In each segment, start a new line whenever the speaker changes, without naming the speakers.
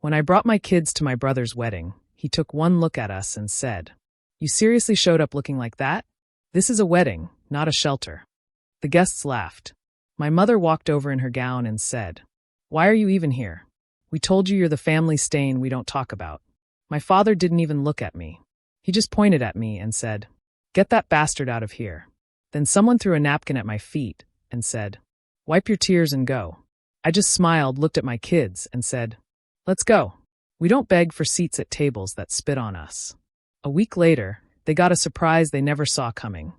When I brought my kids to my brother's wedding, he took one look at us and said, "You seriously showed up looking like that? This is a wedding, not a shelter." The guests laughed. My mother walked over in her gown and said, "Why are you even here? We told you you're the family stain we don't talk about." My father didn't even look at me. He just pointed at me and said, "Get that bastard out of here." Then someone threw a napkin at my feet and said, "Wipe your tears and go." I just smiled, looked at my kids, and said, "Let's go. We don't beg for seats at tables that spit on us." A week later, they got a surprise they never saw coming,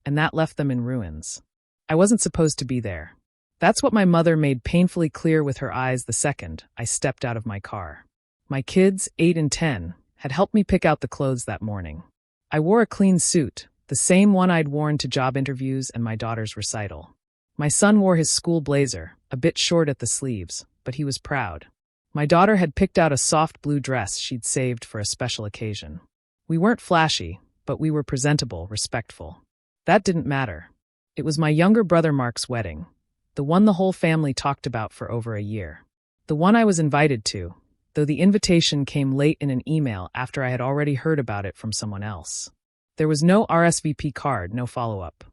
and that left them in ruins. I wasn't supposed to be there. That's what my mother made painfully clear with her eyes the second I stepped out of my car. My kids, 8 and 10, had helped me pick out the clothes that morning. I wore a clean suit, the same one I'd worn to job interviews and my daughter's recital. My son wore his school blazer, a bit short at the sleeves, but he was proud. My daughter had picked out a soft blue dress she'd saved for a special occasion. We weren't flashy, but we were presentable, respectful. That didn't matter. It was my younger brother Mark's wedding, the one the whole family talked about for over a year. The one I was invited to, though the invitation came late in an email after I had already heard about it from someone else. There was no RSVP card, no follow-up.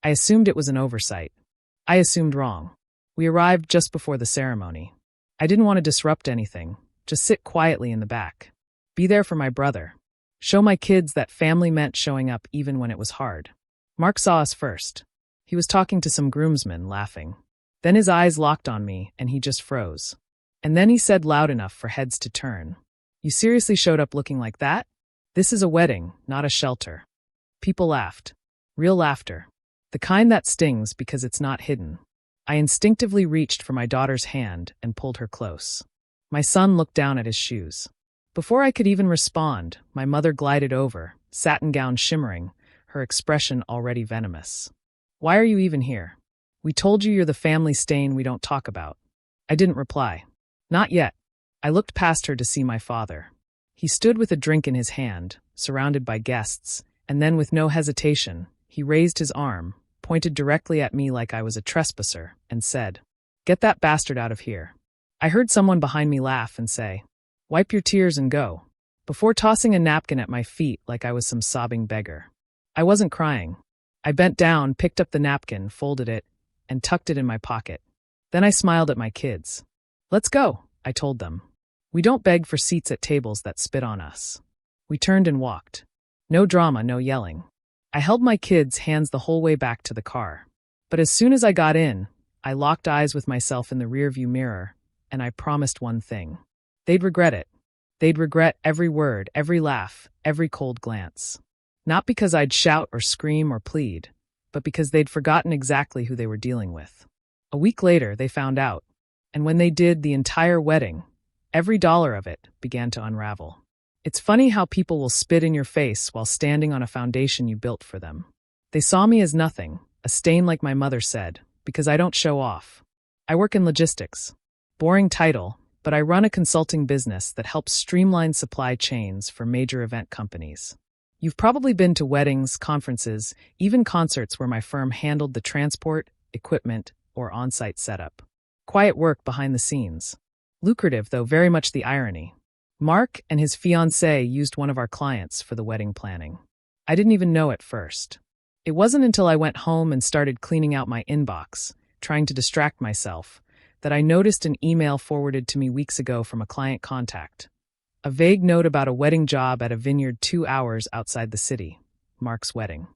I assumed it was an oversight. I assumed wrong. We arrived just before the ceremony. I didn't want to disrupt anything, just sit quietly in the back. Be there for my brother. Show my kids that family meant showing up even when it was hard. Mark saw us first. He was talking to some groomsmen, laughing. Then his eyes locked on me, and he just froze. And then he said loud enough for heads to turn, "You seriously showed up looking like that? This is a wedding, not a shelter." People laughed. Real laughter. The kind that stings because it's not hidden. I instinctively reached for my daughter's hand and pulled her close. My son looked down at his shoes. Before I could even respond, my mother glided over, satin gown shimmering, her expression already venomous. "Why are you even here? We told you you're the family stain we don't talk about." I didn't reply. Not yet. I looked past her to see my father. He stood with a drink in his hand, surrounded by guests, and then with no hesitation, he raised his arm, pointed directly at me like I was a trespasser, and said, "Get that bastard out of here." I heard someone behind me laugh and say, "Wipe your tears and go," before tossing a napkin at my feet like I was some sobbing beggar. I wasn't crying. I bent down, picked up the napkin, folded it, and tucked it in my pocket. Then I smiled at my kids. "Let's go," I told them. "We don't beg for seats at tables that spit on us." We turned and walked. No drama, no yelling. I held my kids' hands the whole way back to the car. But as soon as I got in, I locked eyes with myself in the rearview mirror, and I promised one thing. They'd regret it. They'd regret every word, every laugh, every cold glance. Not because I'd shout or scream or plead, but because they'd forgotten exactly who they were dealing with. A week later, they found out. And when they did, the entire wedding, every dollar of it, began to unravel. It's funny how people will spit in your face while standing on a foundation you built for them. They saw me as nothing, a stain like my mother said, because I don't show off. I work in logistics. Boring title, but I run a consulting business that helps streamline supply chains for major event companies. You've probably been to weddings, conferences, even concerts where my firm handled the transport, equipment, or on-site setup. Quiet work behind the scenes. Lucrative, though very much the irony. Mark and his fiancée used one of our clients for the wedding planning. I didn't even know at first. It wasn't until I went home and started cleaning out my inbox, trying to distract myself, that I noticed an email forwarded to me weeks ago from a client contact. A vague note about a wedding job at a vineyard 2 hours outside the city. Mark's wedding.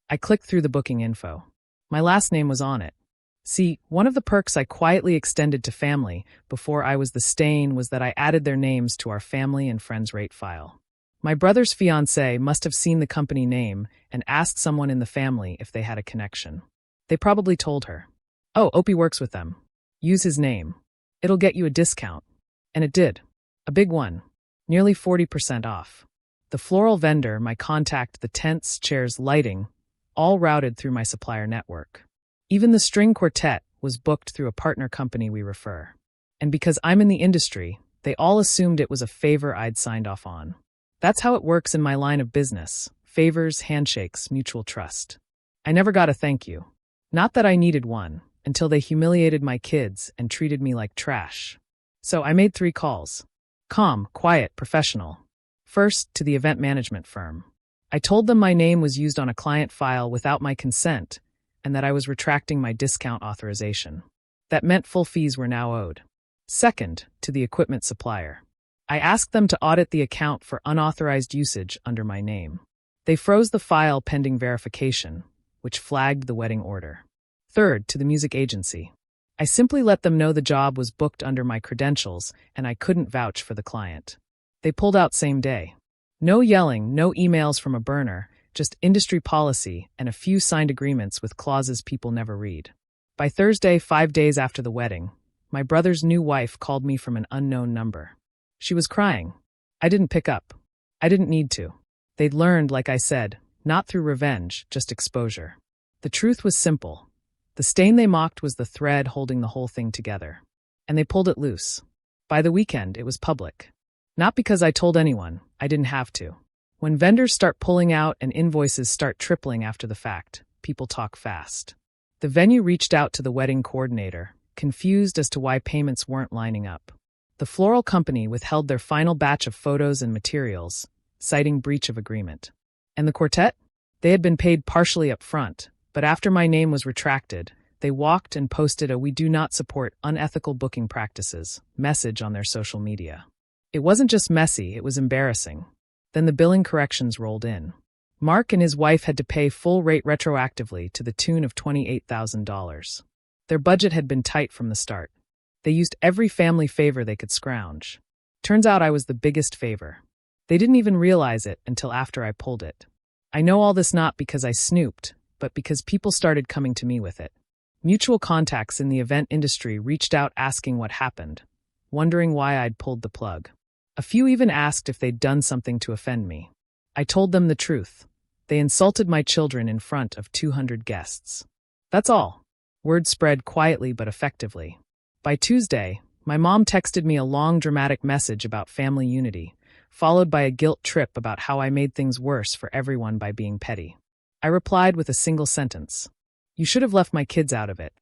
I clicked through the booking info. My last name was on it. See, one of the perks I quietly extended to family before I was the stain was that I added their names to our family and friends rate file. My brother's fiancée must have seen the company name and asked someone in the family if they had a connection. They probably told her, "Oh, Opie works with them. Use his name. It'll get you a discount." And it did. A big one. Nearly 40% off. The floral vendor, my contact, the tents, chairs, lighting, all routed through my supplier network. Even the string quartet was booked through a partner company we refer. And because I'm in the industry, they all assumed it was a favor I'd signed off on. That's how it works in my line of business. Favors, handshakes, mutual trust. I never got a thank you. Not that I needed one, until they humiliated my kids and treated me like trash. So I made 3 calls. Calm, quiet, professional. First, to the event management firm. I told them my name was used on a client file without my consent and that I was retracting my discount authorization. That meant full fees were now owed. Second, to the equipment supplier. I asked them to audit the account for unauthorized usage under my name. They froze the file pending verification, which flagged the wedding order. Third, to the music agency. I simply let them know the job was booked under my credentials and I couldn't vouch for the client. They pulled out same day. No yelling, no emails from a burner, just industry policy and a few signed agreements with clauses people never read. By Thursday, 5 days after the wedding, my brother's new wife called me from an unknown number. She was crying. I didn't pick up. I didn't need to. They'd learned, like I said, not through revenge, just exposure. The truth was simple. The stain they mocked was the thread holding the whole thing together. And they pulled it loose. By the weekend, it was public. Not because I told anyone, I didn't have to. When vendors start pulling out and invoices start tripling after the fact, people talk fast. The venue reached out to the wedding coordinator, confused as to why payments weren't lining up. The floral company withheld their final batch of photos and materials, citing breach of agreement. And the quartet? They had been paid partially up front, but after my name was retracted, they walked and posted a "We do not support unethical booking practices" message on their social media. It wasn't just messy, it was embarrassing. Then the billing corrections rolled in. Mark and his wife had to pay full rate retroactively to the tune of $28,000. Their budget had been tight from the start. They used every family favor they could scrounge. Turns out I was the biggest favor. They didn't even realize it until after I pulled it. I know all this not because I snooped, but because people started coming to me with it. Mutual contacts in the event industry reached out asking what happened, wondering why I'd pulled the plug. A few even asked if they'd done something to offend me. I told them the truth. They insulted my children in front of 200 guests. That's all. Word spread quietly but effectively. By Tuesday, my mom texted me a long dramatic message about family unity, followed by a guilt trip about how I made things worse for everyone by being petty. I replied with a single sentence. "You should have left my kids out of it."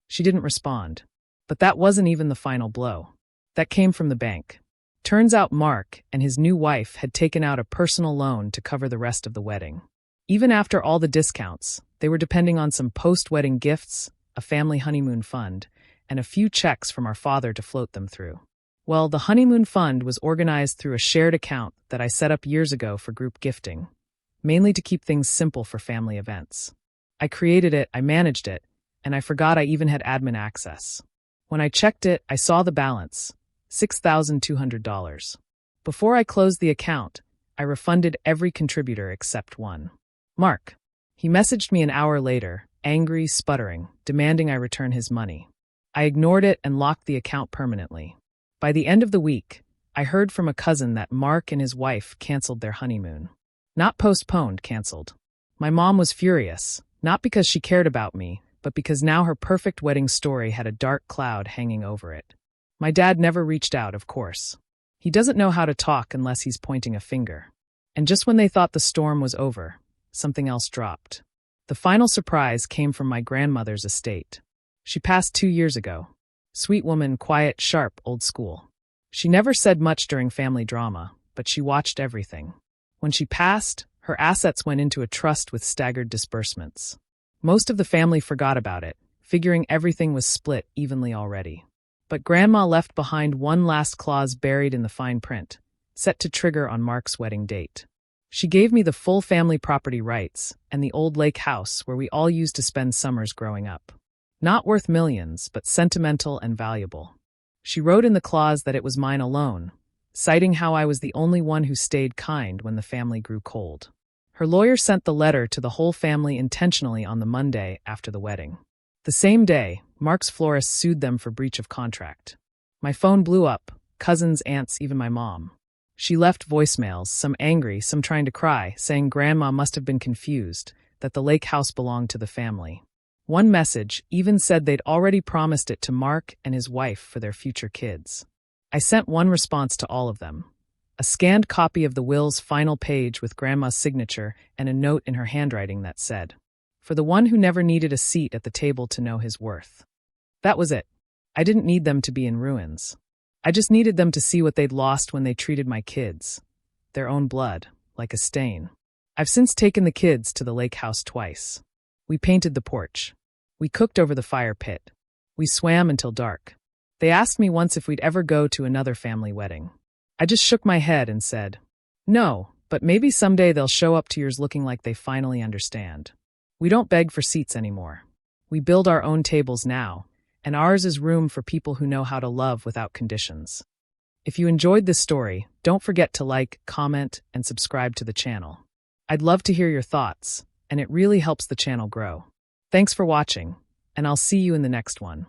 She didn't respond. But that wasn't even the final blow. That came from the bank. Turns out Mark and his new wife had taken out a personal loan to cover the rest of the wedding. Even after all the discounts, they were depending on some post-wedding gifts, a family honeymoon fund, and a few checks from our father to float them through. Well, the honeymoon fund was organized through a shared account that I set up years ago for group gifting, mainly to keep things simple for family events. I created it, I managed it, and I forgot I even had admin access. When I checked it, I saw the balance, $6,200. Before I closed the account, I refunded every contributor except one. Mark. He messaged me an hour later, angry, sputtering, demanding I return his money. I ignored it and locked the account permanently. By the end of the week, I heard from a cousin that Mark and his wife canceled their honeymoon. Not postponed, canceled. My mom was furious, not because she cared about me, but because now her perfect wedding story had a dark cloud hanging over it. My dad never reached out, of course. He doesn't know how to talk unless he's pointing a finger. And just when they thought the storm was over, something else dropped. The final surprise came from my grandmother's estate. She passed 2 years ago. Sweet woman, quiet, sharp, old school. She never said much during family drama, but she watched everything. When she passed, her assets went into a trust with staggered disbursements. Most of the family forgot about it, figuring everything was split evenly already. But Grandma left behind one last clause buried in the fine print, set to trigger on Mark's wedding date. She gave me the full family property rights and the old lake house where we all used to spend summers growing up. Not worth millions, but sentimental and valuable. She wrote in the clause that it was mine alone, citing how I was the only one who stayed kind when the family grew cold. Her lawyer sent the letter to the whole family intentionally on the Monday after the wedding. The same day, Mark's florist sued them for breach of contract. My phone blew up, cousins, aunts, even my mom. She left voicemails, some angry, some trying to cry, saying Grandma must have been confused, that the lake house belonged to the family. One message even said they'd already promised it to Mark and his wife for their future kids. I sent one response to all of them. A scanned copy of the will's final page with Grandma's signature and a note in her handwriting that said, "For the one who never needed a seat at the table to know his worth." That was it. I didn't need them to be in ruins. I just needed them to see what they'd lost when they treated my kids, their own blood, like a stain. I've since taken the kids to the lake house twice. We painted the porch. We cooked over the fire pit. We swam until dark. They asked me once if we'd ever go to another family wedding. I just shook my head and said, no, but maybe someday they'll show up to yours looking like they finally understand. We don't beg for seats anymore. We build our own tables now, and ours is room for people who know how to love without conditions. If you enjoyed this story, don't forget to like, comment, and subscribe to the channel. I'd love to hear your thoughts, and it really helps the channel grow. Thanks for watching, and I'll see you in the next one.